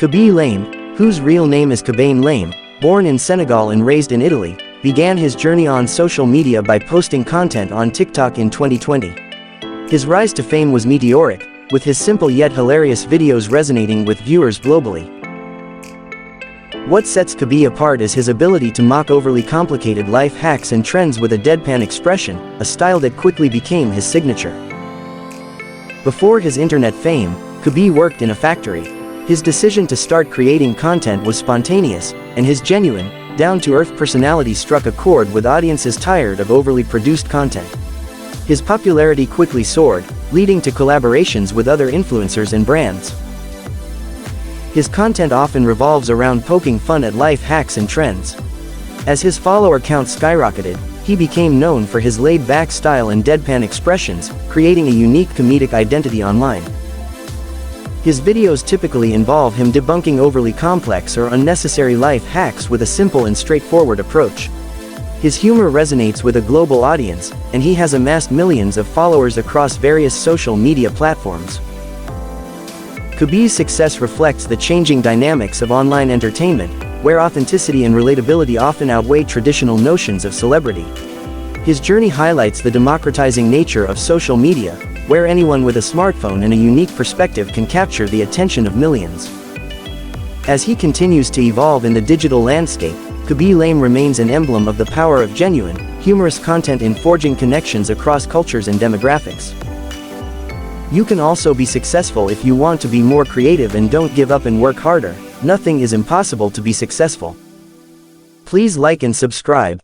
Khaby Lame, whose real name is Khaby Lame, born in Senegal and raised in Italy, began his journey on social media by posting content on TikTok in 2020. His rise to fame was meteoric, with his simple yet hilarious videos resonating with viewers globally. What sets Khaby apart is his ability to mock overly complicated life hacks and trends with a deadpan expression, a style that quickly became his signature. Before his internet fame, Khaby worked in a factory. His decision to start creating content was spontaneous, and his genuine, down-to-earth personality struck a chord with audiences tired of overly produced content. His popularity quickly soared, leading to collaborations with other influencers and brands. His content often revolves around poking fun at life hacks and trends. As his follower count skyrocketed, he became known for his laid-back style and deadpan expressions, creating a unique comedic identity online. His videos typically involve him debunking overly complex or unnecessary life hacks with a simple and straightforward approach. His humor resonates with a global audience, and he has amassed millions of followers across various social media platforms. Khaby's success reflects the changing dynamics of online entertainment, where authenticity and relatability often outweigh traditional notions of celebrity. His journey highlights the democratizing nature of social media, where anyone with a smartphone and a unique perspective can capture the attention of millions. As he continues to evolve in the digital landscape, Khaby Lame remains an emblem of the power of genuine, humorous content in forging connections across cultures and demographics. You can also be successful if you want to be more creative and don't give up and work harder. Nothing is impossible to be successful. Please like and subscribe.